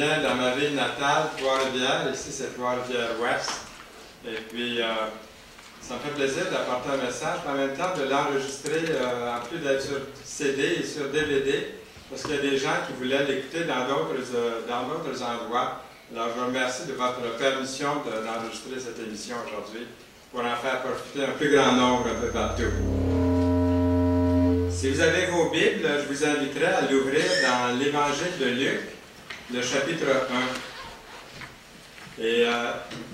viens dans ma ville natale, Trois-Rivières. Ici, c'est Trois-Rivières-Ouest. Et puis, ça me fait plaisir d'apporter un message, mais en même temps de l'enregistrer, en plus d'être sur CD et sur DVD, parce qu'il y a des gens qui voulaient l'écouter dans d'autres endroits. Alors, je vous remercie de votre permission d'enregistrer cette émission aujourd'hui pour en faire profiter un plus grand nombre un peu partout. Si vous avez vos Bibles, je vous inviterai à l'ouvrir dans l'Évangile de Luc, le chapitre 1. Et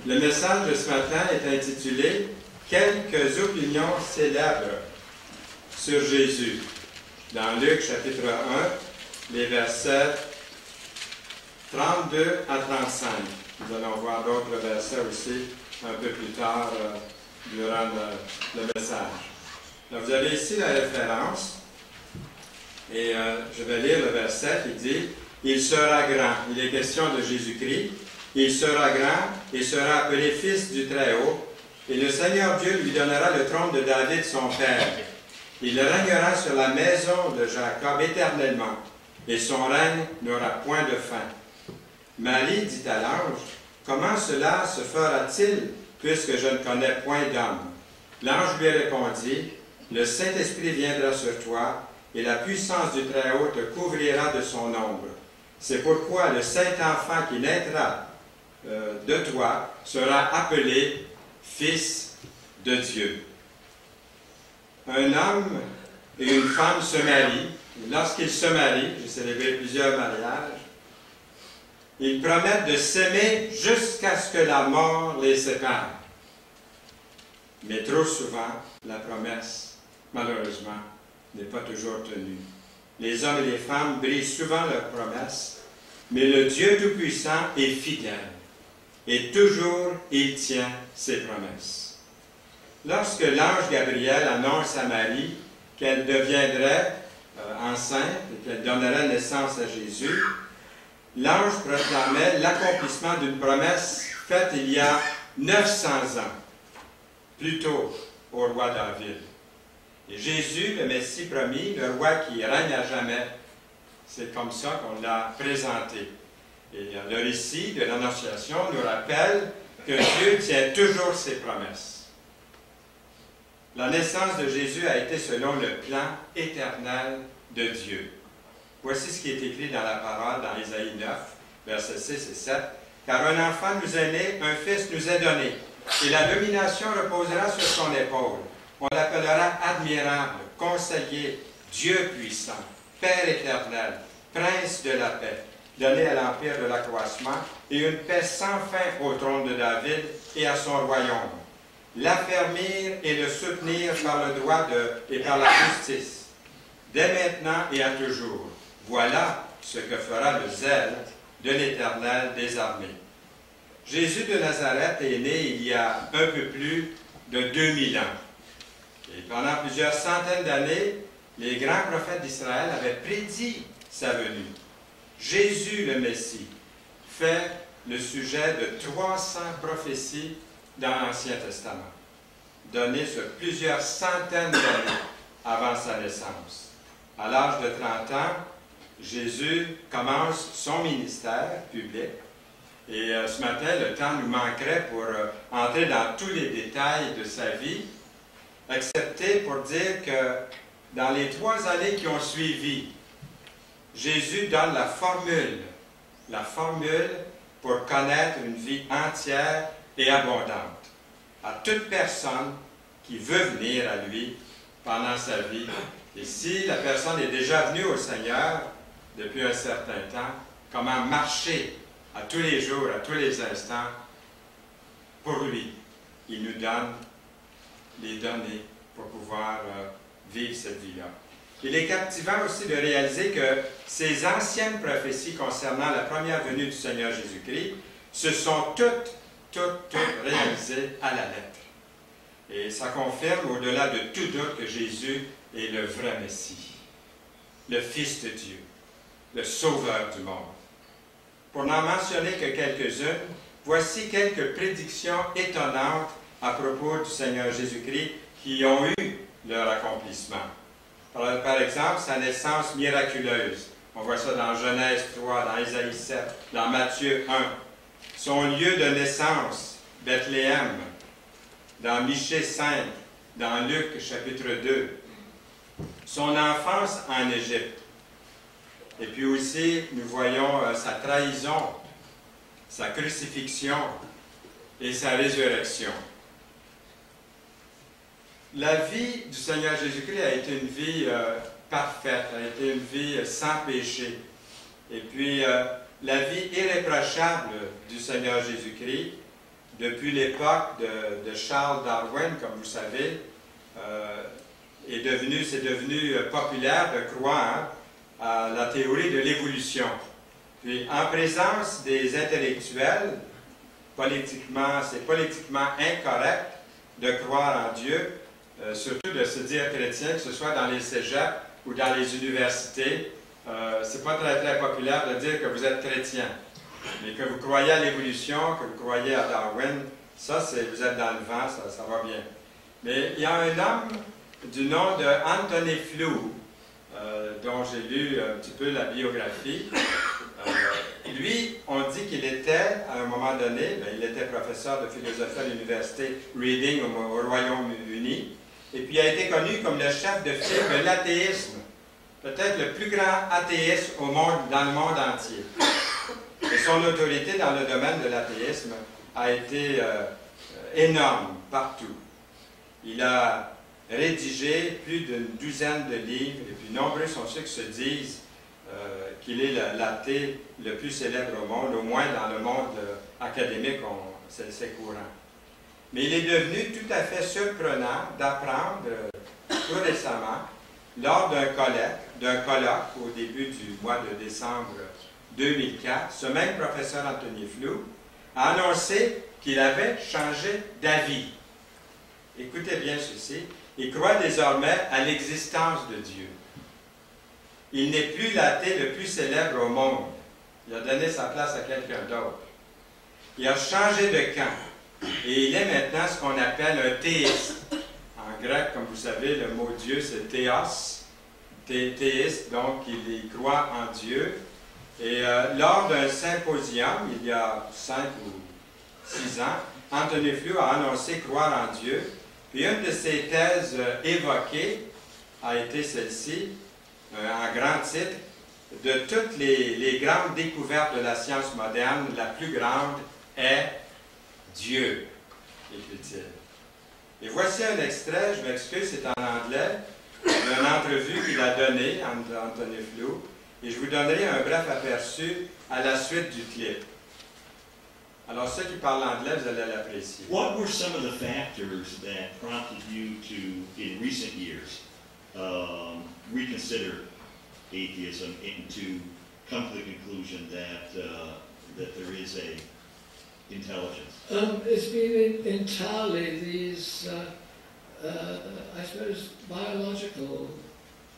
le message de ce matin est intitulé « Quelques opinions célèbres sur Jésus ». Dans Luc, chapitre 1, les versets 32 à 35. Nous allons voir d'autres versets aussi un peu plus tard durant le message. Donc, vous avez ici la référence, et je vais lire le verset qui dit « Il sera grand ». Il est question de Jésus-Christ. « Il sera grand et sera appelé Fils du Très-Haut, et le Seigneur Dieu lui donnera le trône de David son père. Il régnera sur la maison de Jacob éternellement, et son règne n'aura point de fin. » Marie dit à l'ange, « Comment cela se fera-t-il, puisque je ne connais point d'homme? » L'ange lui répondit, « Le Saint-Esprit viendra sur toi, et la puissance du Très-Haut te couvrira de son ombre. C'est pourquoi le Saint-Enfant qui naîtra de toi sera appelé Fils de Dieu. » Un homme et une femme se marient. Lorsqu'ils se marient, j'ai célébré plusieurs mariages, ils promettent de s'aimer jusqu'à ce que la mort les sépare. Mais trop souvent, la promesse, malheureusement, n'est pas toujours tenue. Les hommes et les femmes brisent souvent leurs promesses, mais le Dieu Tout-Puissant est fidèle, et toujours il tient ses promesses. Lorsque l'ange Gabriel annonce à Marie qu'elle deviendrait enceinte et qu'elle donnerait naissance à Jésus, l'ange proclamait l'accomplissement d'une promesse faite il y a 900 ans, plus tôt au roi David. Et Jésus, le Messie promis, le roi qui règne à jamais, c'est comme ça qu'on l'a présenté. Et le récit de l'Annonciation nous rappelle que Dieu tient toujours ses promesses. La naissance de Jésus a été selon le plan éternel de Dieu. Voici ce qui est écrit dans la parole, dans Ésaïe 9, versets 6 et 7. « Car un enfant nous est né, un fils nous est donné, et la domination reposera sur son épaule. On l'appellera admirable, conseiller, Dieu puissant, Père éternel, Prince de la paix, donné à l'empire de l'accroissement, et une paix sans fin au trône de David et à son royaume. L'affermir et le soutenir par le droit et par la justice, dès maintenant et à toujours. Voilà ce que fera le zèle de l'Éternel des armées. » Jésus de Nazareth est né il y a un peu plus de 2000 ans. Et pendant plusieurs centaines d'années, les grands prophètes d'Israël avaient prédit sa venue. Jésus, le Messie, fait le sujet de 300 prophéties dans l'Ancien Testament, données sur plusieurs centaines d'années avant sa naissance. À l'âge de 30 ans, Jésus commence son ministère public. Et ce matin, le temps nous manquerait pour entrer dans tous les détails de sa vie, excepté pour dire que dans les 3 années qui ont suivi, Jésus donne la formule pour connaître une vie entière et abondante à toute personne qui veut venir à lui pendant sa vie. Et si la personne est déjà venue au Seigneur depuis un certain temps, comment marcher à tous les jours, à tous les instants, pour lui. Il nous donne les données pour pouvoir vivre cette vie-là. Il est captivant aussi de réaliser que ces anciennes prophéties concernant la première venue du Seigneur Jésus-Christ se sont toutes réalisées à la lettre. Et ça confirme au-delà de tout doute que Jésus est le vrai Messie, le Fils de Dieu, le Sauveur du monde. Pour n'en mentionner que quelques-unes, voici quelques prédictions étonnantes à propos du Seigneur Jésus-Christ qui ont eu leur accomplissement. Par exemple, sa naissance miraculeuse On voit ça dans Genèse 3, dans Ésaïe 7, dans Matthieu 1. Son lieu de naissance, Bethléem, dans Michée 5, dans Luc chapitre 2. Son enfance en Égypte. Et puis aussi, nous voyons sa trahison, sa crucifixion et sa résurrection. La vie du Seigneur Jésus-Christ a été une vie parfaite, a été une vie sans péché. Et puis, la vie irréprochable du Seigneur Jésus-Christ, depuis l'époque de Charles Darwin, comme vous savez, c'est devenu populaire de croire à la théorie de l'évolution. Puis, en présence des intellectuels, c'est politiquement incorrect de croire en Dieu, surtout de se dire chrétien, que ce soit dans les cégeps ou dans les universités. C'est pas très, très populaire de dire que vous êtes chrétien. Mais que vous croyez à l'évolution, que vous croyez à Darwin, ça, vous êtes dans le vent, ça va bien. Mais il y a un homme du nom de Anthony Flew, dont j'ai lu un petit peu la biographie. Lui, on dit qu'il était, à un moment donné, il était professeur de philosophie à l'université Reading au Royaume-Uni, et puis il a été connu comme le chef de file de l'athéisme, peut-être le plus grand athéiste dans le monde entier. Et son autorité dans le domaine de l'athéisme a été énorme partout. Il a rédigé plus d'une douzaine de livres, et puis nombreux sont ceux qui se disent qu'il est l'athée le plus célèbre au monde, au moins dans le monde académique, c'est courant. Mais il est devenu tout à fait surprenant d'apprendre tout récemment, lors d'un colloque au début du mois de décembre 2004, ce même professeur Anthony Flew a annoncé qu'il avait changé d'avis. Écoutez bien ceci, il croit désormais à l'existence de Dieu. Il n'est plus l'athée le plus célèbre au monde. Il a donné sa place à quelqu'un d'autre. Il a changé de camp. Et il est maintenant ce qu'on appelle un théiste. En grec, comme vous savez, le mot Dieu, c'est théos. Théiste, donc il croit en Dieu. Et lors d'un symposium, il y a 5 ou 6 ans, Anthony Flew a annoncé croire en Dieu. Puis une de ses thèses évoquées a été celle-ci, en grand titre, de toutes les grandes découvertes de la science moderne, la plus grande est Dieu, écrit-il. Et voici un extrait, je m'excuse, c'est en anglais, d'une entrevue qu'il a donnée, Anthony Flew, et je vous donnerai un bref aperçu à la suite du clip. Alors, ceux qui parlent anglais, vous allez l'apprécier. What were some of the factors that prompted you to, in recent years, reconsider atheism and to come to the conclusion that that there is a intelligence? It's been entirely these, I suppose, biological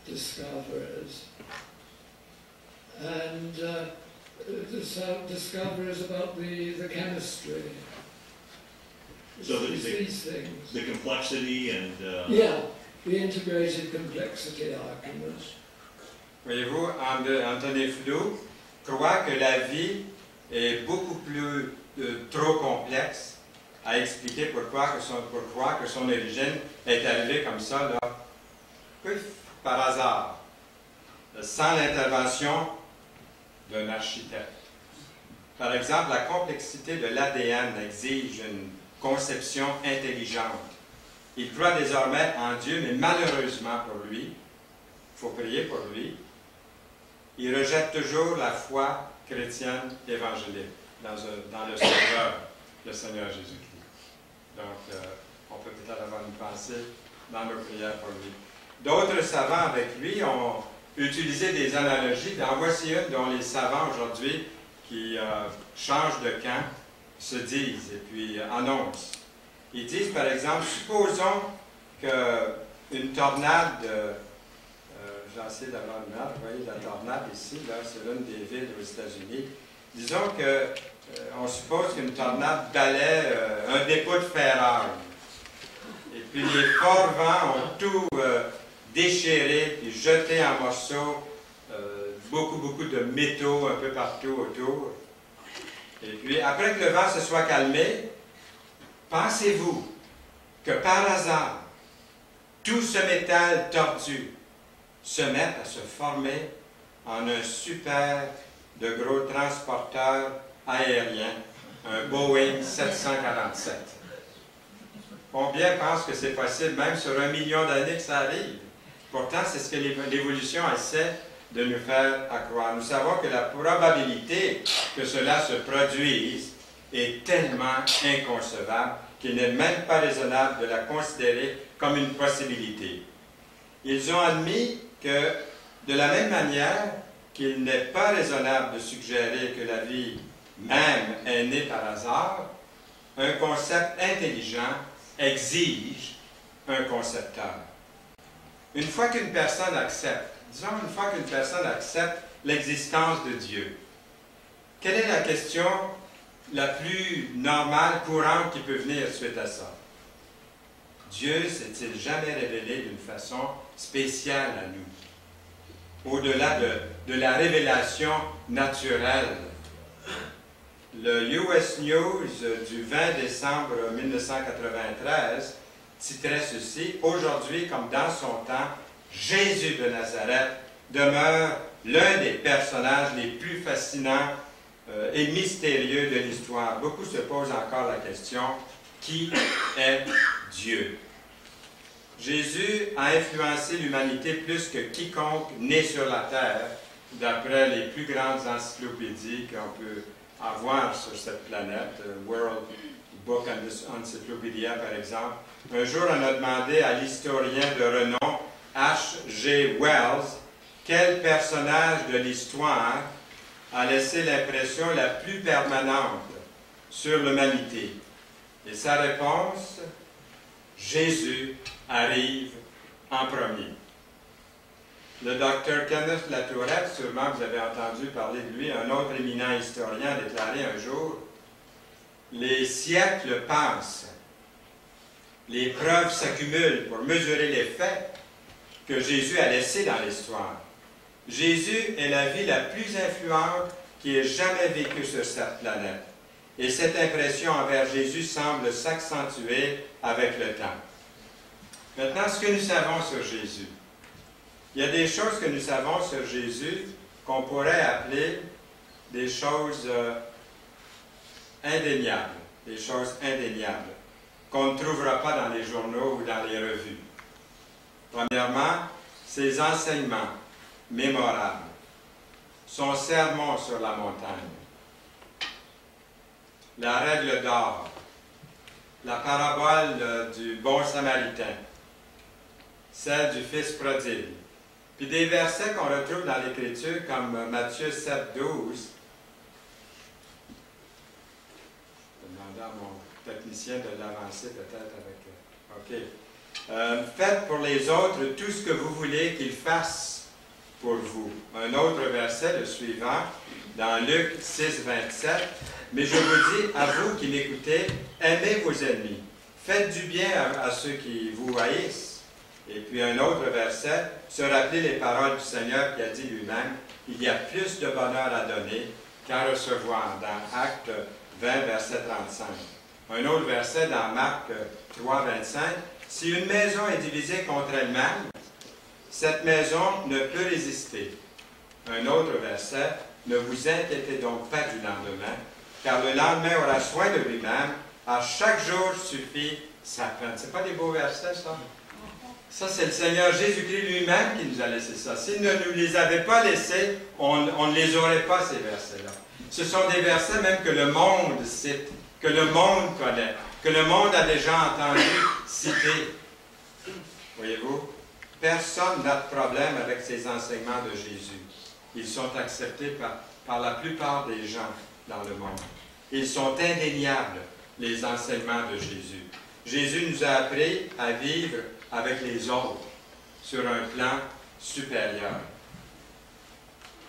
discoveries and discoveries about the chemistry. So these things. The complexity and... yeah, the integrated complexity argument. Voyez-vous, Anthony Flew croit que la vie est beaucoup plus trop complexe à expliquer pour croire que son origine est arrivée comme ça, là, par hasard, sans l'intervention d'un architecte. Par exemple, la complexité de l'ADN exige une conception intelligente. Il croit désormais en Dieu, mais malheureusement pour lui, il faut prier pour lui, il rejette toujours la foi chrétienne évangélique dans le Sauveur, le Seigneur Jésus-Christ. Donc, on peut peut-être avoir une pensée dans nos prières pour lui. D'autres savants avec lui ont utilisé des analogies. En voici une dont les savants aujourd'hui qui changent de camp se disent et puis annoncent. Ils disent, par exemple, supposons qu'une tornade, j'ai essayé d'avoir une map, vous voyez la tornade ici, là, c'est l'une des villes aux États-Unis. Disons qu'on suppose qu'une tornade balaie un dépôt de ferraille. Et puis les forts vents ont tout déchiré, puis jeté en morceaux beaucoup de métaux un peu partout autour. Et puis, après que le vent se soit calmé, pensez-vous que par hasard, tout ce métal tordu se met à se former en un super de gros transporteur aérien, un Boeing 747. Combien pensent que c'est possible, même sur 1 million d'années, que ça arrive? Pourtant, c'est ce que l'évolution essaie de nous faire croire. Nous savons que la probabilité que cela se produise est tellement inconcevable qu'il n'est même pas raisonnable de la considérer comme une possibilité. Ils ont admis que, de la même manière qu'il n'est pas raisonnable de suggérer que la vie même est née par hasard, un concept intelligent exige un concepteur. Une fois qu'une personne accepte, disons une fois qu'une personne accepte l'existence de Dieu, quelle est la question la plus normale, courante qui peut venir suite à ça? Dieu s'est-il jamais révélé d'une façon spéciale à nous, au-delà de la révélation naturelle? Le US News du 20 décembre 1993 titrait ceci: « Aujourd'hui, comme dans son temps, Jésus de Nazareth demeure l'un des personnages les plus fascinants et mystérieux de l'histoire. » Beaucoup se posent encore la question: qui est Dieu? Jésus a influencé l'humanité plus que quiconque né sur la terre, d'après les plus grandes encyclopédies qu'on peut avoir sur cette planète, World Book Encyclopedia par exemple. Un jour, on a demandé à l'historien de renom H.G. Wells quel personnage de l'histoire a laissé l'impression la plus permanente sur l'humanité. Et sa réponse: Jésus arrive en premier. Le docteur Kenneth Latourette, sûrement vous avez entendu parler de lui, un autre éminent historien, a déclaré un jour: les siècles passent, les preuves s'accumulent pour mesurer les faits que Jésus a laissés dans l'histoire. Jésus est la vie la plus influente qui ait jamais vécu sur cette planète. Et cette impression envers Jésus semble s'accentuer avec le temps. Maintenant, ce que nous savons sur Jésus. Il y a des choses que nous savons sur Jésus qu'on pourrait appeler des choses indéniables, qu'on ne trouvera pas dans les journaux ou dans les revues. Premièrement, ses enseignements mémorables, son sermon sur la montagne, la règle d'or, la parabole du bon samaritain, celle du fils prodigue, puis des versets qu'on retrouve dans l'Écriture comme Matthieu 7, 12. Je vais demander à mon technicien de l'avancer peut-être avec... OK. Faites pour les autres tout ce que vous voulez qu'ils fassent pour vous. Un autre verset, le suivant, dans Luc 6, 27. Mais je vous dis, à vous qui m'écoutez, aimez vos ennemis. Faites du bien à ceux qui vous haïssent. Et puis un autre verset, se rappeler les paroles du Seigneur qui a dit lui-même, il y a plus de bonheur à donner qu'à recevoir, dans Actes 20, verset 35. Un autre verset dans Marc 3, 25, si une maison est divisée contre elle-même, cette maison ne peut résister. Un autre verset, ne vous inquiétez donc pas du lendemain, car le lendemain aura soin de lui-même, à chaque jour suffit sa peine. Ce n'est pas des beaux versets, ça? Ça, c'est le Seigneur Jésus-Christ lui-même qui nous a laissé ça. S'il ne nous les avait pas laissés, on ne les aurait pas, ces versets-là. Ce sont des versets même que le monde cite, que le monde connaît, que le monde a déjà entendu citer. Voyez-vous? Personne n'a de problème avec ces enseignements de Jésus. Ils sont acceptés par la plupart des gens dans le monde. Ils sont indéniables, les enseignements de Jésus. Jésus nous a appris à vivre avec les autres sur un plan supérieur.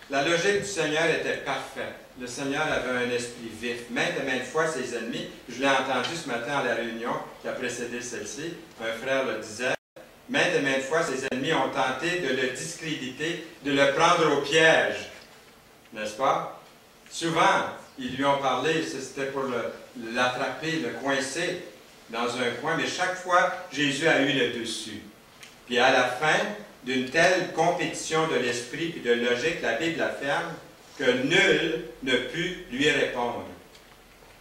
La logique du Seigneur était parfaite. Le Seigneur avait un esprit vif. Maintes et maintes fois, ses ennemis, je l'ai entendu ce matin à la réunion qui a précédé celle-ci, un frère le disait, maintes et maintes fois, ses ennemis ont tenté de le discréditer, de le prendre au piège. N'est-ce pas? Souvent, ils lui ont parlé, c'était pour l'attraper, le coincer dans un coin, mais chaque fois, Jésus a eu le dessus. Puis à la fin d'une telle compétition de l'esprit et de logique, la Bible affirme que nul ne put lui répondre.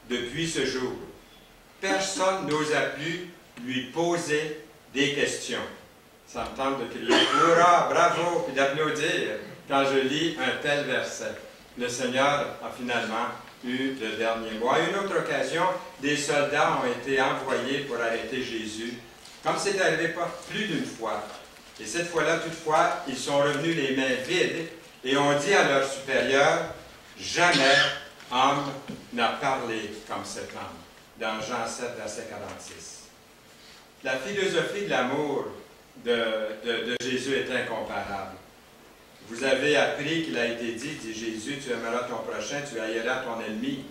Depuis ce jour, personne n'osa plus lui poser des questions. Ça me tente de crier « Hurrah! Bravo! » et d'applaudir quand je lis un tel verset. Le Seigneur a finalement eu le dernier mot. À une autre occasion, des soldats ont été envoyés pour arrêter Jésus, comme c'est arrivé pas plus d'une fois. Et cette fois-là, toutefois, ils sont revenus les mains vides et ont dit à leur supérieur, « Jamais homme n'a parlé comme cet homme. » Dans Jean 7, verset 46. La philosophie de l'amour de Jésus est incomparable. Vous avez appris qu'il a été dit Jésus, tu aimeras ton prochain, tu haïras ton ennemi.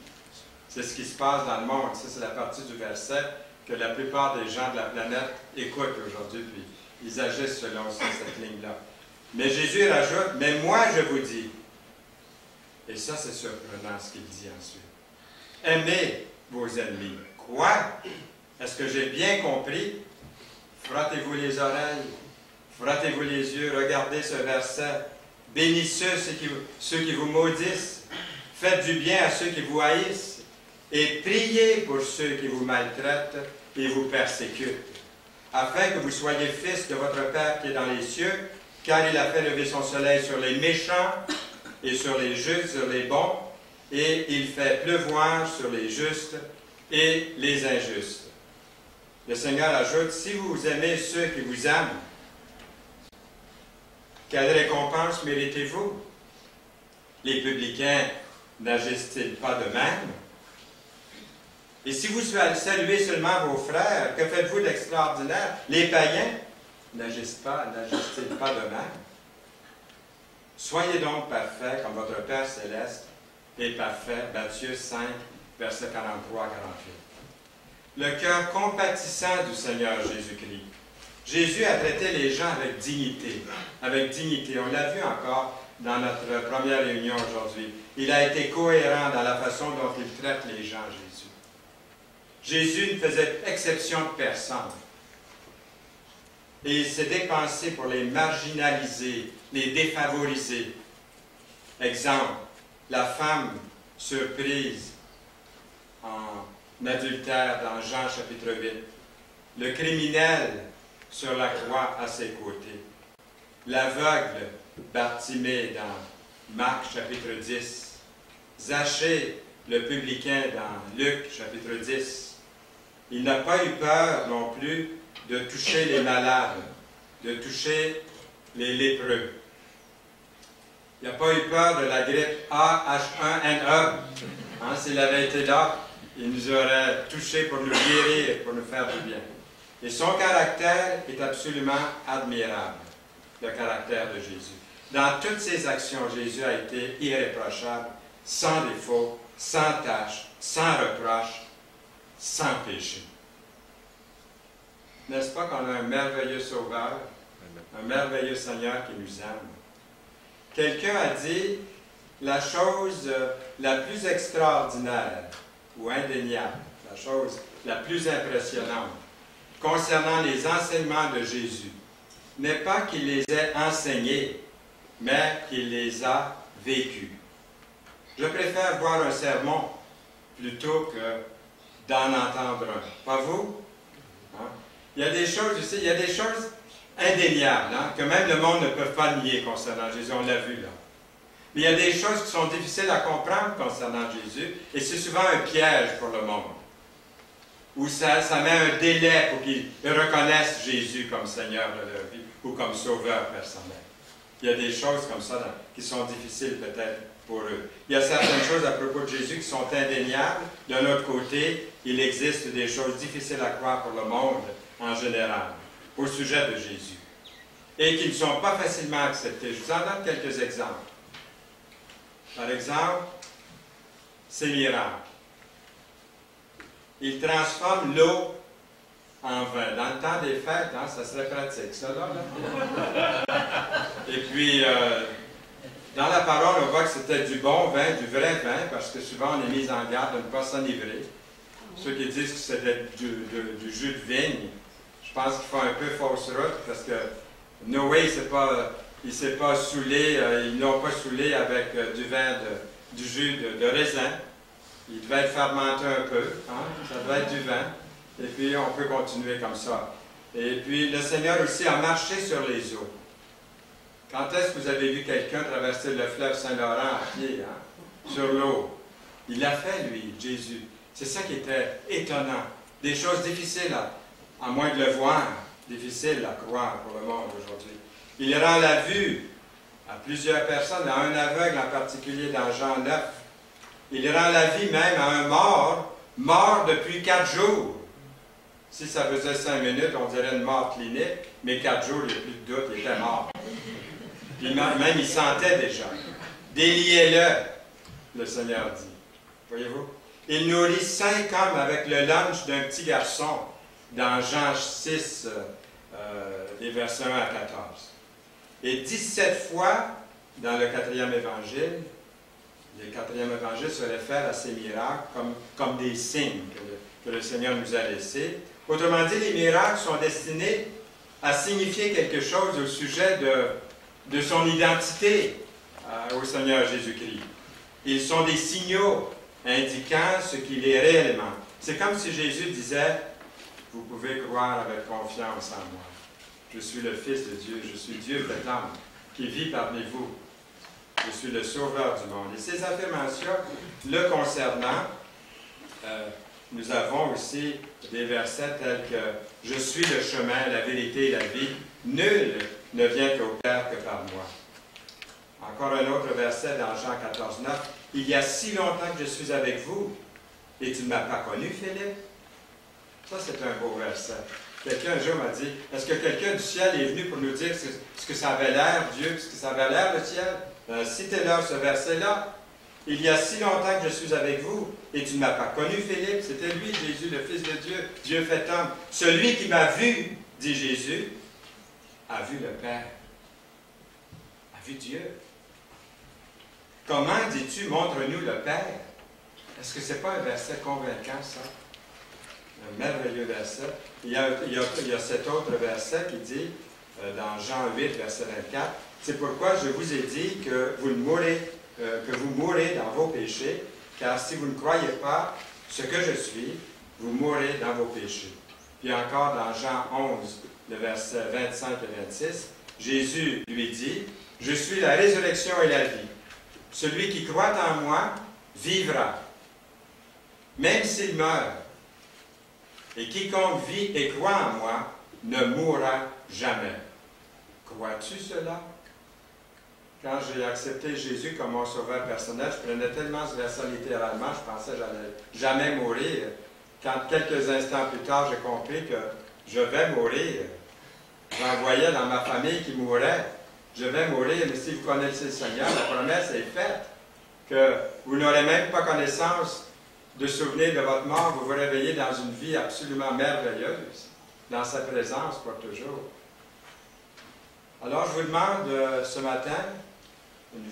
C'est ce qui se passe dans le monde. Ça, c'est la partie du verset que la plupart des gens de la planète écoutent aujourd'hui, puis ils agissent selon cette ligne-là. Mais Jésus rajoute, « Mais moi, je vous dis, et ça, c'est surprenant ce qu'il dit ensuite, aimez vos ennemis. » Quoi? Est-ce que j'ai bien compris? Frottez-vous les oreilles, frottez-vous les yeux, regardez ce verset. Bénissez ceux qui vous maudissent, faites du bien à ceux qui vous haïssent, et priez pour ceux qui vous maltraitent et vous persécutent, afin que vous soyez fils de votre Père qui est dans les cieux, car il a fait lever son soleil sur les méchants et sur les justes, sur les bons, et il fait pleuvoir sur les justes et les injustes. Le Seigneur ajoute, si vous aimez ceux qui vous aiment, quelle récompense méritez-vous? Les publicains n'agissent-ils pas de même? Et si vous saluez seulement vos frères, que faites-vous d'extraordinaire? Les païens n'agissent-ils pas de même? Soyez donc parfaits comme votre Père céleste est parfait. Matthieu 5, versets 43 à 48. Le cœur compatissant du Seigneur Jésus-Christ. Jésus a traité les gens avec dignité. Avec dignité. On l'a vu encore dans notre première réunion aujourd'hui. Il a été cohérent dans la façon dont il traite les gens, Jésus. Jésus ne faisait exception de personne. Et il s'est dépensé pour les marginaliser, les défavoriser. Exemple, la femme surprise en adultère dans Jean chapitre 8. Le criminel sur la croix à ses côtés. L'aveugle Bartimée dans Marc chapitre 10. Zachée, le publicain dans Luc chapitre 10. Il n'a pas eu peur non plus de toucher les malades, de toucher les lépreux. Il n'a pas eu peur de la grippe A-H1N1. Hein, s'il avait été là, il nous aurait touchés pour nous guérir, pour nous faire du bien. Et son caractère est absolument admirable, le caractère de Jésus. Dans toutes ses actions, Jésus a été irréprochable, sans défaut, sans tache, sans reproche, sans péché. N'est-ce pas qu'on a un merveilleux Sauveur, un merveilleux Seigneur qui nous aime? Quelqu'un a dit, la chose la plus extraordinaire ou indéniable, la chose la plus impressionnante concernant les enseignements de Jésus, n'est pas qu'il les ait enseignés, mais qu'il les a vécus. Je préfère voir un sermon plutôt que d'en entendre un. Pas vous? Hein? Il y a des choses aussi, il y a des choses indéniables, hein, que même le monde ne peut pas nier concernant Jésus, on l'a vu là. Mais il y a des choses qui sont difficiles à comprendre concernant Jésus, et c'est souvent un piège pour le monde, où ça met un délai pour qu'ils reconnaissent Jésus comme Seigneur de leur vie, ou comme Sauveur personnel. Il y a des choses comme ça qui sont difficiles peut-être pour eux. Il y a certaines choses à propos de Jésus qui sont indéniables. D'un autre côté, il existe des choses difficiles à croire pour le monde en général, au sujet de Jésus, et qui ne sont pas facilement acceptées. Je vous en donne quelques exemples. Par exemple, ces miracles. Il transforme l'eau en vin. Dans le temps des fêtes, hein, ça serait pratique, ça, là. Et puis, dans la parole, on voit que c'était du bon vin, du vrai vin, parce que souvent, on est mis en garde de ne pas s'enivrer. Ceux qui disent que c'était du jus de vigne, je pense qu'ils font un peu fausse route, parce que Noé, il ne s'est pas saoulé, ils ne l'ont pas saoulé avec du vin, du jus de raisin. Il devait être fermenté un peu, hein? Ça devait être du vin. Et puis, on peut continuer comme ça. Et puis, le Seigneur aussi a marché sur les eaux. Quand est-ce que vous avez vu quelqu'un traverser le fleuve Saint-Laurent à pied, hein? Sur l'eau? Il l'a fait, lui, Jésus. C'est ça qui était étonnant. Des choses difficiles, à moins de le voir, difficiles à croire pour le monde aujourd'hui. Il rend la vue à plusieurs personnes, à un aveugle en particulier dans Jean 9. Il rend la vie même à un mort depuis 4 jours. Si ça faisait 5 minutes, on dirait une mort clinique, mais 4 jours, il n'y a plus de doute, il était mort. Puis même, il sentait déjà. Déliez-le, le Seigneur dit. Voyez-vous? Il nourrit 5 hommes avec le lunch d'un petit garçon dans Jean 6, les versets 1 à 14. Et 17 fois, dans le 4e évangile, le 4e évangile se réfère à ces miracles comme des signes que le Seigneur nous a laissés. Autrement dit, les miracles sont destinés à signifier quelque chose au sujet de son identité au Seigneur Jésus-Christ. Ils sont des signaux indiquant ce qu'il est réellement. C'est comme si Jésus disait, « Vous pouvez croire avec confiance en moi. Je suis le Fils de Dieu, je suis Dieu de l'âme qui vit parmi vous. Je suis le Sauveur du monde. » Et ces affirmations le concernant, nous avons aussi des versets tels que « Je suis le chemin, la vérité et la vie. Nul ne vient au Père que par moi. » Encore un autre verset dans Jean 14, 9. « Il y a si longtemps que je suis avec vous, et tu ne m'as pas connu, Philippe. » Ça, c'est un beau verset. Quelqu'un un jour m'a dit, est-ce que quelqu'un du ciel est venu pour nous dire ce que ça avait l'air, Dieu, ce que ça avait l'air, le ciel? Citez-leur ce verset-là. Il y a si longtemps que je suis avec vous, et tu ne m'as pas connu, Philippe. C'était lui, Jésus, le Fils de Dieu, Dieu fait homme. Celui qui m'a vu, dit Jésus, a vu le Père, a vu Dieu. Comment dis-tu, montre-nous le Père? Est-ce que ce n'est pas un verset convaincant, ça? Un merveilleux verset. Il y a cet autre verset qui dit, dans Jean 8, verset 24, « C'est pourquoi je vous ai dit que vous mourrez dans vos péchés, car si vous ne croyez pas ce que je suis, vous mourrez dans vos péchés. » Puis encore dans Jean 11, le verset 25 et 26, Jésus lui dit, « Je suis la résurrection et la vie. Celui qui croit en moi vivra, même s'il meurt. Et quiconque vit et croit en moi ne mourra jamais. » Crois-tu cela? Quand j'ai accepté Jésus comme mon sauveur personnel, je prenais tellement ce verset littéralement, je pensais que j'allais jamais mourir. Quand quelques instants plus tard, j'ai compris que je vais mourir, j'en voyais dans ma famille qui mourait. Je vais mourir, mais si vous connaissez le Seigneur, la promesse est faite que vous n'aurez même pas connaissance de souvenir de votre mort, vous vous réveillez dans une vie absolument merveilleuse, dans sa présence pour toujours. Alors, je vous demande ce matin,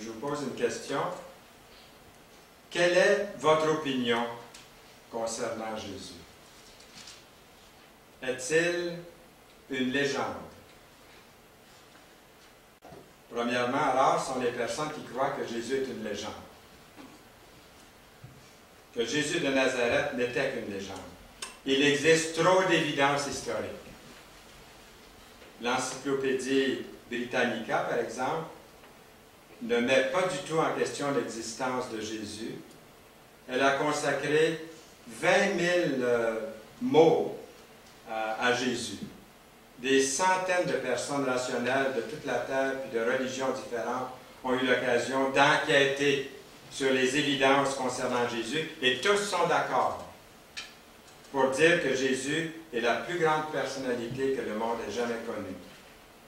je vous pose une question. Quelle est votre opinion concernant Jésus? Est-il une légende? Premièrement, rares sont les personnes qui croient que Jésus est une légende. Que Jésus de Nazareth n'était qu'une légende. Il existe trop d'évidences historiques. L'encyclopédie Britannica, par exemple, ne met pas du tout en question l'existence de Jésus. Elle a consacré 20 000 mots à Jésus. Des centaines de personnes rationnelles de toute la terre et de religions différentes ont eu l'occasion d'enquêter sur les évidences concernant Jésus, et tous sont d'accord pour dire que Jésus est la plus grande personnalité que le monde ait jamais connue.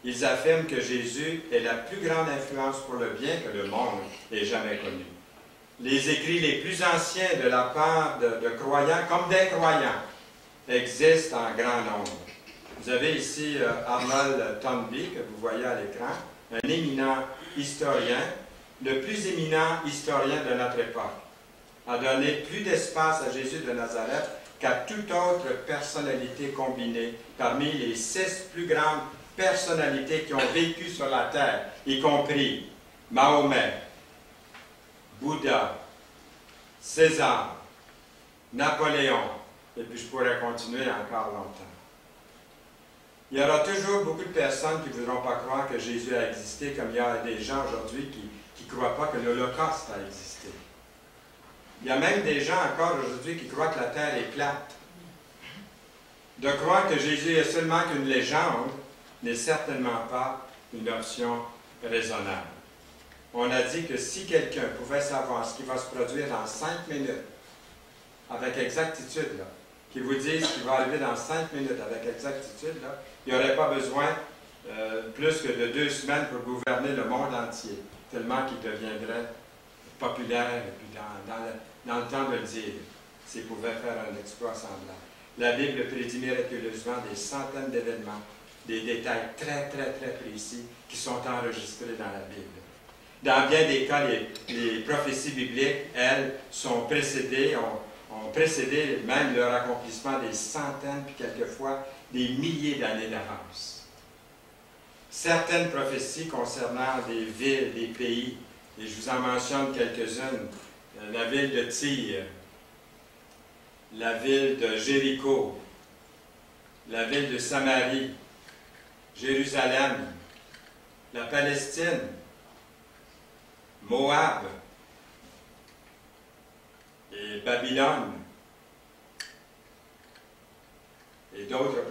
Ils affirment que Jésus est la plus grande influence pour le bien que le monde ait jamais connue. Les écrits les plus anciens de la part de croyants comme d'incroyants existent en grand nombre. Vous avez ici Arnold Toynbee, que vous voyez à l'écran, un éminent historien, le plus éminent historien de notre époque, a donné plus d'espace à Jésus de Nazareth qu'à toute autre personnalité combinée parmi les 6 plus grandes personnalités qui ont vécu sur la terre, y compris Mahomet, Bouddha, César, Napoléon, et puis je pourrais continuer encore longtemps. Il y aura toujours beaucoup de personnes qui ne voudront pas croire que Jésus a existé, comme il y a des gens aujourd'hui qui ne croient pas que l'Holocauste a existé. Il y a même des gens encore aujourd'hui qui croient que la Terre est plate. De croire que Jésus est seulement qu'une légende n'est certainement pas une option raisonnable. On a dit que si quelqu'un pouvait savoir ce qui va se produire dans 5 minutes, avec exactitude, là, qui vous dise ce qui va arriver dans 5 minutes avec exactitude, là, il n'y aurait pas besoin plus que de 2 semaines pour gouverner le monde entier, tellement qu'il deviendrait populaire, et puis dans le temps de le dire, s'il pouvait faire un exploit semblable. La Bible prédit miraculeusement des centaines d'événements, des détails très, très, très précis qui sont enregistrés dans la Bible. Dans bien des cas, les prophéties bibliques, elles, sont précédées, ont précédé même leur accomplissement des centaines, puis quelquefois des milliers d'années d'avance. Certaines prophéties concernant des villes, des pays, et je vous en mentionne quelques-unes, la ville de Tyr, la ville de Jéricho, la ville de Samarie, Jérusalem, la Palestine, Moab et Babylone, et d'autres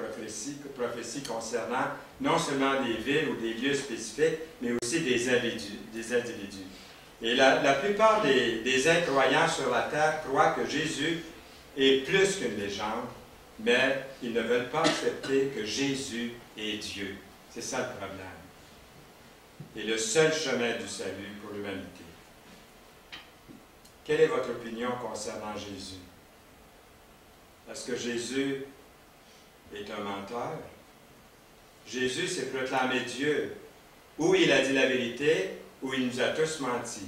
prophéties concernant non seulement des villes ou des lieux spécifiques, mais aussi des individus. Et la plupart des incroyants sur la terre croient que Jésus est plus qu'une légende, mais ils ne veulent pas accepter que Jésus est Dieu. C'est ça le problème. Et le seul chemin du salut pour l'humanité. Quelle est votre opinion concernant Jésus? Est-ce que Jésus est un menteur? Jésus s'est proclamé Dieu. Ou il a dit la vérité, ou il nous a tous menti.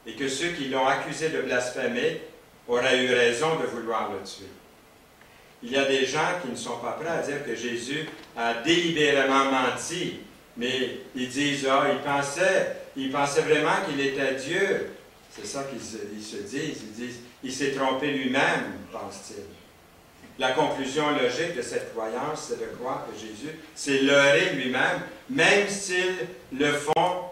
Et que ceux qui l'ont accusé de blasphémer auraient eu raison de vouloir le tuer. Il y a des gens qui ne sont pas prêts à dire que Jésus a délibérément menti, mais ils disent, il pensait vraiment qu'il était Dieu. C'est ça qu'ils se disent. Ils disent, il s'est trompé lui-même, pense-t-il. La conclusion logique de cette croyance, c'est de croire que Jésus s'est leurré lui-même, même s'ils le font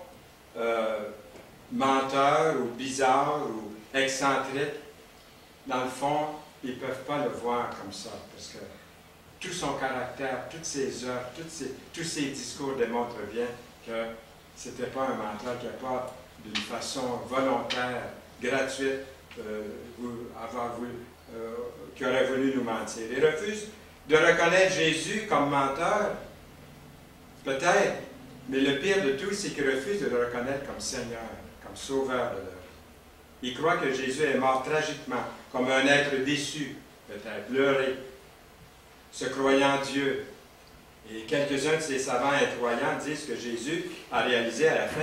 menteur ou bizarre ou excentrique. Dans le fond, ils ne peuvent pas le voir comme ça, parce que tout son caractère, toutes ses œuvres, tous ses discours démontrent bien que ce n'était pas un menteur qui n'a pas, d'une façon volontaire, gratuite, qui aurait voulu nous mentir. Il refuse de reconnaître Jésus comme menteur, peut-être, mais le pire de tout, c'est qu'il refuse de le reconnaître comme Seigneur, comme Sauveur de leur vie. Il croit que Jésus est mort tragiquement, comme un être déçu, peut-être, pleuré, se croyant Dieu. Et quelques-uns de ces savants incroyants disent que Jésus a réalisé à la fin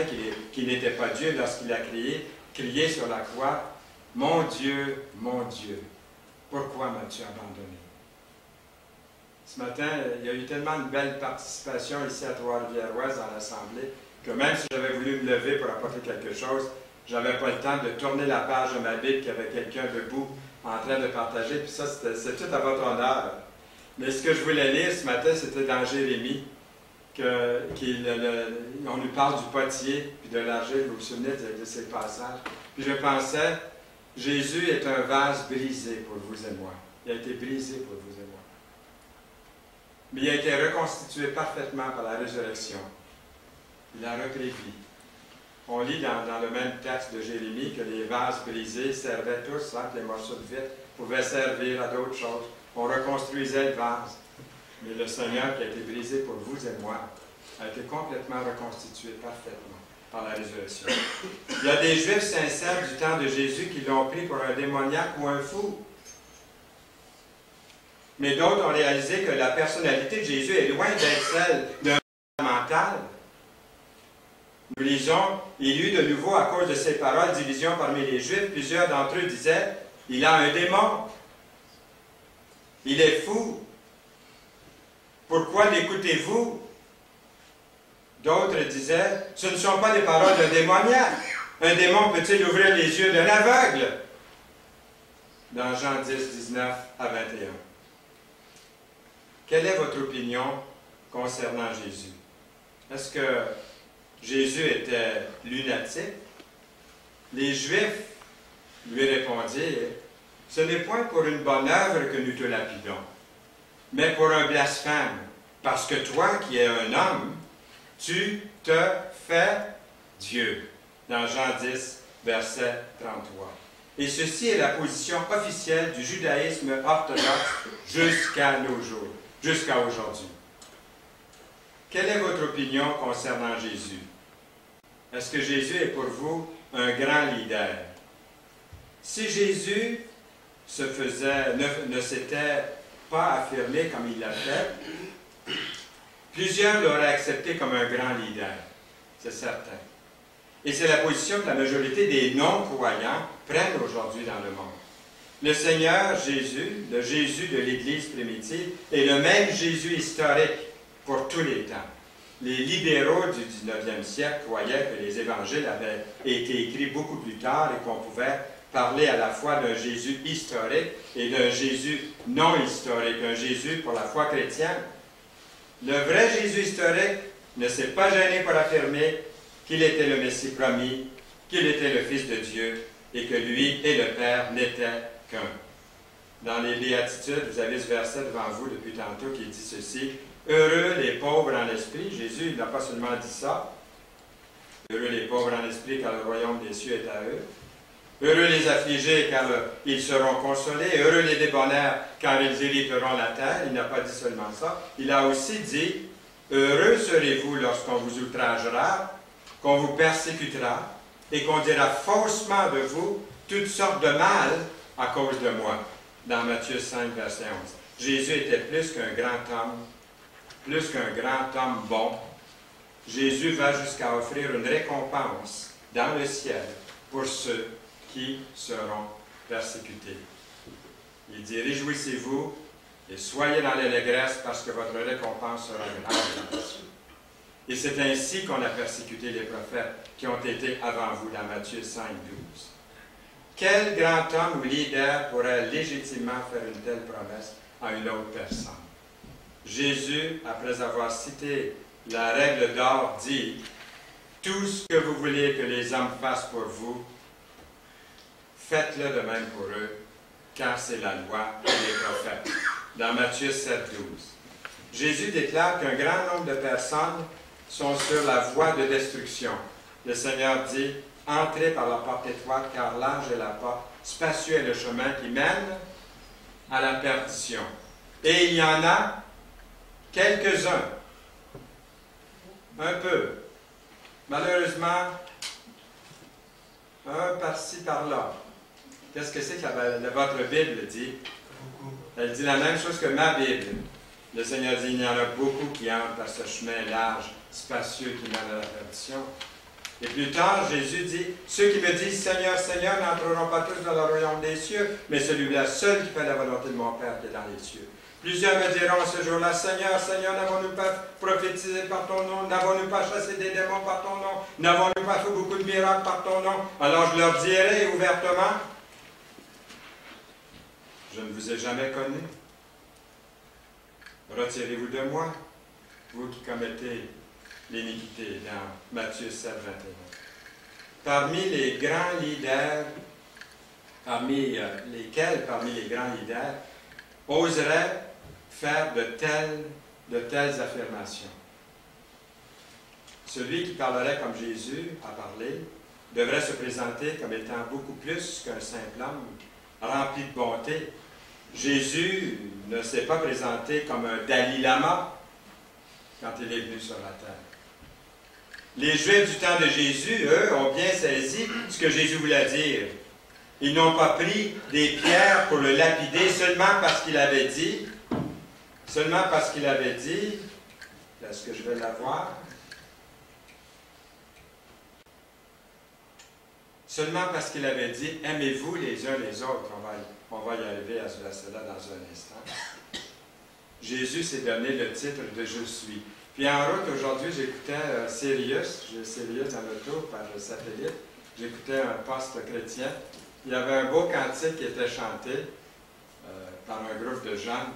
qu'il n'était pas Dieu lorsqu'il a crié sur la croix, « Mon Dieu, pourquoi m'as-tu abandonné? » Ce matin, il y a eu tellement de belle participation ici à Trois-Rivières-Ouest dans l'Assemblée que même si j'avais voulu me lever pour apporter quelque chose, je n'avais pas le temps de tourner la page de ma Bible qu'il y avait quelqu'un debout en train de partager. Puis ça, c'est tout à votre honneur. Mais ce que je voulais lire ce matin, c'était dans Jérémie, on nous parle du potier puis de l'argile. Vous vous souvenez de ces passages? Puis je pensais, Jésus est un vase brisé pour vous et moi. Il a été brisé pour vous et moi. Mais il a été reconstitué parfaitement par la résurrection. Il a repris vie. On lit dans le même texte de Jérémie que les vases brisés servaient tous, que les morceaux de vitre pouvaient servir à d'autres choses. On reconstruisait le vase. Mais le Seigneur qui a été brisé pour vous et moi a été complètement reconstitué parfaitement par la résurrection. Il y a des Juifs sincères du temps de Jésus qui l'ont pris pour un démoniaque ou un fou. Mais d'autres ont réalisé que la personnalité de Jésus est loin d'être celle d'un mental. Nous lisons, il y eut de nouveau, à cause de ces paroles, division parmi les Juifs. Plusieurs d'entre eux disaient, il a un démon. Il est fou. Pourquoi l'écoutez-vous? D'autres disaient, ce ne sont pas des paroles d'un démoniaque. Un démon peut-il ouvrir les yeux d'un aveugle? Dans Jean 10, 19 à 21. Quelle est votre opinion concernant Jésus? Est-ce que Jésus était lunatique? Les Juifs lui répondirent, ce n'est point pour une bonne œuvre que nous te lapidons, mais pour un blasphème, parce que toi qui es un homme, tu te fais Dieu. Dans Jean 10, verset 33. Et ceci est la position officielle du judaïsme orthodoxe jusqu'à nos jours, jusqu'à aujourd'hui. Quelle est votre opinion concernant Jésus? Est-ce que Jésus est pour vous un grand leader? Si Jésus ne s'était pas affirmé comme il l'a fait, plusieurs l'auraient accepté comme un grand leader, c'est certain. Et c'est la position que la majorité des non-croyants prennent aujourd'hui dans le monde. Le Seigneur Jésus, le Jésus de l'Église primitive, est le même Jésus historique pour tous les temps. Les libéraux du 19e siècle croyaient que les évangiles avaient été écrits beaucoup plus tard et qu'on pouvait parler à la fois d'un Jésus historique et d'un Jésus non historique, un Jésus pour la foi chrétienne. Le vrai Jésus historique ne s'est pas gêné pour affirmer qu'il était le Messie promis, qu'il était le Fils de Dieu et que lui et le Père n'étaient qu'un. Dans les Béatitudes, vous avez ce verset devant vous depuis tantôt qui dit ceci, « Heureux les pauvres en esprit », Jésus il n'a pas seulement dit ça, « Heureux les pauvres en esprit car le royaume des cieux est à eux ». Heureux les affligés, car ils seront consolés. Heureux les débonnaires, car ils hériteront la terre. Il n'a pas dit seulement ça. Il a aussi dit, heureux serez-vous lorsqu'on vous outragera, qu'on vous persécutera, et qu'on dira faussement de vous toutes sortes de mal à cause de moi. Dans Matthieu 5, verset 11. Jésus était plus qu'un grand homme bon. Jésus va jusqu'à offrir une récompense dans le ciel pour ceux qui seront persécutés. Il dit, réjouissez-vous et soyez dans l'allégresse parce que votre récompense sera grande dans les cieux. Et c'est ainsi qu'on a persécuté les prophètes qui ont été avant vous, dans Matthieu 5, 12. Quel grand homme ou leader pourrait légitimement faire une telle promesse à une autre personne? Jésus, après avoir cité la règle d'or, dit, tout ce que vous voulez que les hommes fassent pour vous, faites-le de même pour eux, car c'est la loi et les prophètes. Dans Matthieu 7, 12. Jésus déclare qu'un grand nombre de personnes sont sur la voie de destruction. Le Seigneur dit, entrez par la porte étroite, car large est la porte, spacieux est le chemin qui mène à la perdition. Et il y en a quelques-uns, un peu. Malheureusement, un par-ci, par-là. Qu'est-ce que c'est que votre Bible dit? Elle dit la même chose que ma Bible. Le Seigneur dit, il y en a beaucoup qui entrent par ce chemin large, spacieux qui mène à la perdition. Et plus tard, Jésus dit, ceux qui me disent, Seigneur, Seigneur, n'entreront pas tous dans le royaume des cieux, mais celui-là seul qui fait la volonté de mon Père qui est dans les cieux. Plusieurs me diront ce jour-là, Seigneur, Seigneur, n'avons-nous pas prophétisé par ton nom? N'avons-nous pas chassé des démons par ton nom? N'avons-nous pas fait beaucoup de miracles par ton nom? Alors je leur dirai ouvertement, je ne vous ai jamais connu. Retirez-vous de moi, vous qui commettez l'iniquité, dans Matthieu 7, 21. Parmi les grands leaders, parmi les grands leaders oseraient faire de telles affirmations? Celui qui parlerait comme Jésus a parlé devrait se présenter comme étant beaucoup plus qu'un simple homme, rempli de bonté. Jésus ne s'est pas présenté comme un Dalai Lama quand il est venu sur la terre. Les Juifs du temps de Jésus, eux, ont bien saisi ce que Jésus voulait dire. Ils n'ont pas pris des pierres pour le lapider seulement parce qu'il avait dit Seulement parce qu'il avait dit, est-ce que je vais l'avoir? Seulement parce qu'il avait dit, aimez-vous les uns les autres. On va y arriver à cela dans un instant. Jésus s'est donné le titre de Je suis. Puis en route, aujourd'hui, j'écoutais Sirius, j'ai Sirius dans l'auto par le satellite, j'écoutais un poste chrétien. Il y avait un beau cantique qui était chanté par un groupe de jeunes.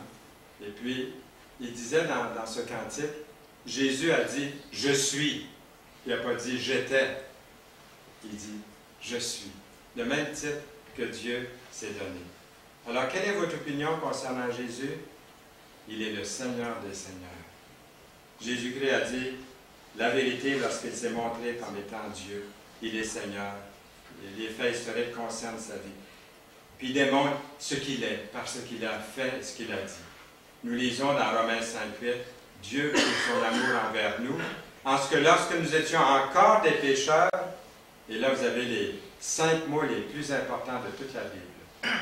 Et puis, il disait dans ce cantique, Jésus a dit « Je suis ». Il n'a pas dit « J'étais ». Il dit « Je suis ». Le même titre que Dieu s'est donné. Alors, quelle est votre opinion concernant Jésus? Il est le Seigneur des Seigneurs. Jésus-Christ a dit la vérité lorsqu'il s'est montré comme étant Dieu. Il est Seigneur. Et les faits historiques concernent sa vie. Puis il démontre ce qu'il est, par ce qu'il a fait et ce qu'il a dit. Nous lisons dans Romains 5:8, Dieu prouve son amour envers nous, en ce que lorsque nous étions encore des pécheurs, et là vous avez les 5 mots les plus importants de toute la Bible.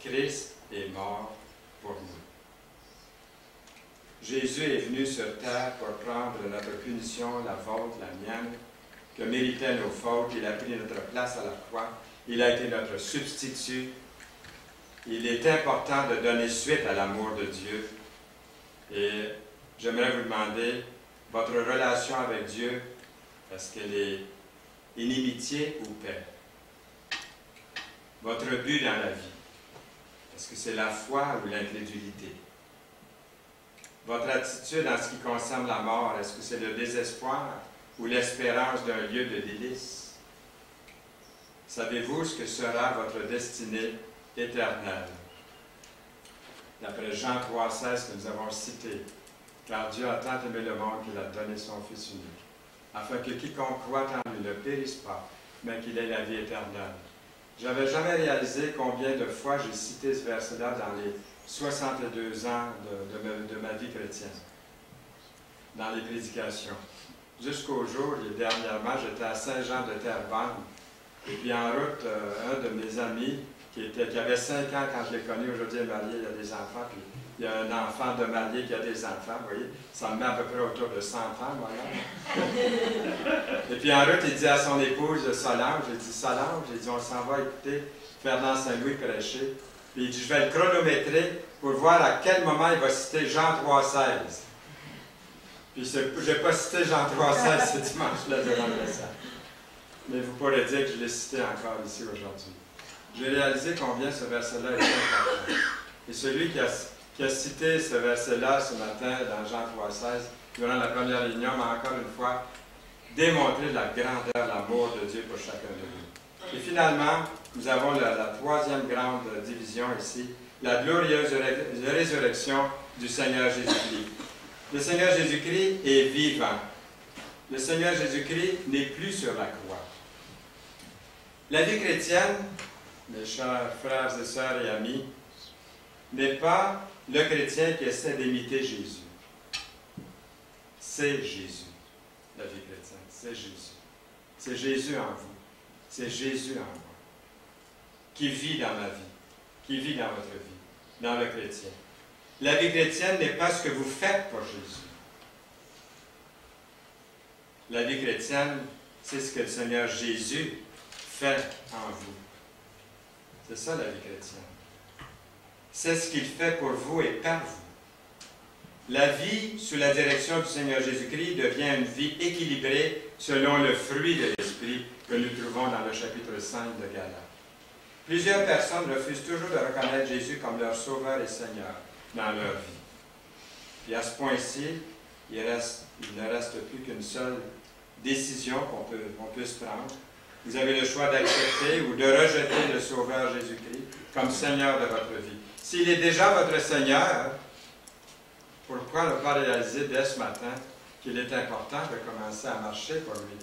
Christ est mort pour nous. Jésus est venu sur terre pour prendre notre punition, la vôtre, la mienne, que méritaient nos fautes. Il a pris notre place à la croix. Il a été notre substitut. Il est important de donner suite à l'amour de Dieu. Et j'aimerais vous demander, votre relation avec Dieu, est-ce qu'elle est inimitié ou paix? Votre but dans la vie, est-ce que c'est la foi ou l'incrédulité? Votre attitude en ce qui concerne la mort, est-ce que c'est le désespoir ou l'espérance d'un lieu de délice? Savez-vous ce que sera votre destinée éternelle? D'après Jean 3,16 que nous avons cité, car Dieu a tant aimé le monde qu'il a donné son Fils unique, afin que quiconque croit en lui ne périsse pas, mais qu'il ait la vie éternelle. Je n'avais jamais réalisé combien de fois j'ai cité ce verset-là dans les 62 ans de ma vie chrétienne, dans les prédications. Jusqu'au jour, et dernièrement, j'étais à Saint-Jean-de-Terrebonne, et puis en route, un de mes amis, qui avait 5 ans quand je l'ai connu, aujourd'hui il est marié, il a des enfants, puis il y a un enfant de marié qui a des enfants, vous voyez, ça me met à peu près autour de 100 ans, voilà. Et puis en route, il dit à son épouse Solange, j'ai dit, Solange, j'ai dit, on s'en va écouter Fernand Saint-Louis prêcher. Puis il dit, je vais le chronométrer pour voir à quel moment il va citer Jean 3,16. Puis je n'ai pas cité Jean 3,16 ce dimanche-là durant le message. Mais vous pourrez dire que je l'ai cité encore ici aujourd'hui. J'ai réalisé combien ce verset-là est important. Et celui qui a cité ce verset-là ce matin dans Jean 3,16, durant la première réunion, m'a encore une fois démontré la grandeur, l'amour de Dieu pour chacun de nous. Et finalement, nous avons la troisième grande division ici, la glorieuse résurrection du Seigneur Jésus-Christ. Le Seigneur Jésus-Christ est vivant. Le Seigneur Jésus-Christ n'est plus sur la croix. La vie chrétienne, mes chers frères et sœurs et amis, n'est pas le chrétien qui essaie d'imiter Jésus. C'est Jésus, la vie chrétienne. C'est Jésus. C'est Jésus en vous. C'est Jésus en moi. Qui vit dans ma vie, qui vit dans votre vie, dans le chrétien. La vie chrétienne n'est pas ce que vous faites pour Jésus. La vie chrétienne, c'est ce que le Seigneur Jésus fait en vous. C'est ça la vie chrétienne. C'est ce qu'il fait pour vous et par vous. La vie sous la direction du Seigneur Jésus-Christ devient une vie équilibrée selon le fruit de l'Esprit que nous trouvons dans le chapitre 5 de Galates. Plusieurs personnes refusent toujours de reconnaître Jésus comme leur Sauveur et Seigneur dans leur vie. Et à ce point-ci, il ne reste plus qu'une seule décision qu'on puisse prendre. Vous avez le choix d'accepter ou de rejeter le Sauveur Jésus-Christ comme Seigneur de votre vie. S'il est déjà votre Seigneur, pourquoi ne pas réaliser dès ce matin qu'il est important de commencer à marcher pour lui?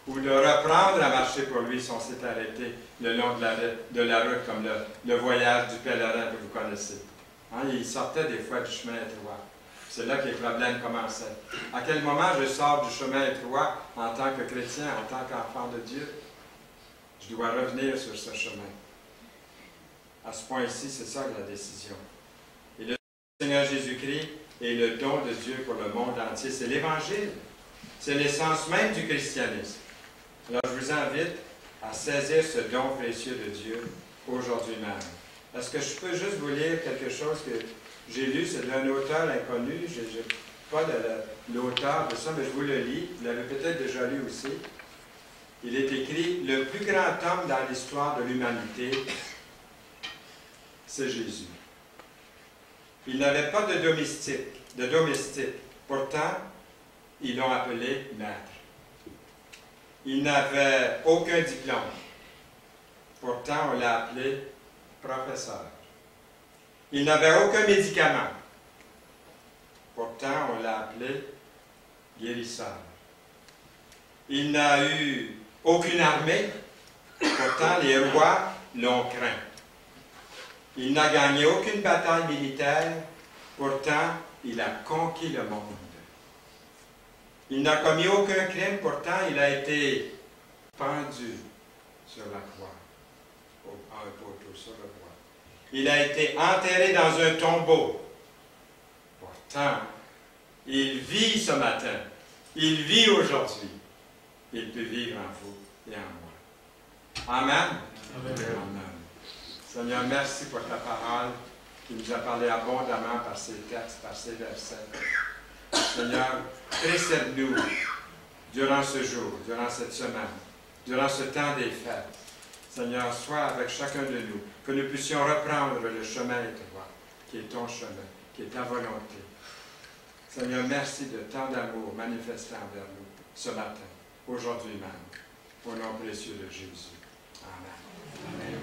Ou de reprendre à marcher pour lui si on s'est arrêté le long de la route, comme le voyage du pèlerin que vous connaissez. Hein, il sortait des fois du chemin étroit. C'est là que les problèmes commençaient. À quel moment je sors du chemin étroit en tant que chrétien, en tant qu'enfant de Dieu? Je dois revenir sur ce chemin. À ce point-ci, c'est ça la décision. Et le Seigneur Jésus-Christ est le don de Dieu pour le monde entier. C'est l'Évangile. C'est l'essence même du christianisme. Alors, je vous invite à saisir ce don précieux de Dieu aujourd'hui même. Est-ce que je peux juste vous lire quelque chose que j'ai lu? C'est d'un auteur inconnu. Je n'ai pas l'auteur de ça, mais je vous le lis. Vous l'avez peut-être déjà lu aussi. Il est écrit « Le plus grand homme dans l'histoire de l'humanité, c'est Jésus. Il n'avait pas de domestique. Pourtant, ils l'ont appelé maître. Il n'avait aucun diplôme. Pourtant, on l'a appelé professeur. Il n'avait aucun médicament. Pourtant, on l'a appelé guérisseur. Il n'a eu aucune armée. Pourtant, les rois l'ont craint. Il n'a gagné aucune bataille militaire. Pourtant, il a conquis le monde. Il n'a commis aucun crime. Pourtant, il a été pendu sur la croix. Un poteau sur la croix. Il a été enterré dans un tombeau. Pourtant, il vit ce matin. Il vit aujourd'hui. Il peut vivre en vous et en moi. Amen. Amen. Amen. Seigneur, merci pour ta parole qui nous a parlé abondamment par ces textes, par ces versets. Seigneur, précède-nous durant ce jour, durant cette semaine, durant ce temps des fêtes. Seigneur, sois avec chacun de nous, que nous puissions reprendre le chemin étroit, qui est ton chemin, qui est ta volonté. Seigneur, merci de tant d'amour manifesté envers nous ce matin, aujourd'hui même, au nom précieux de Jésus. Amen. Amen.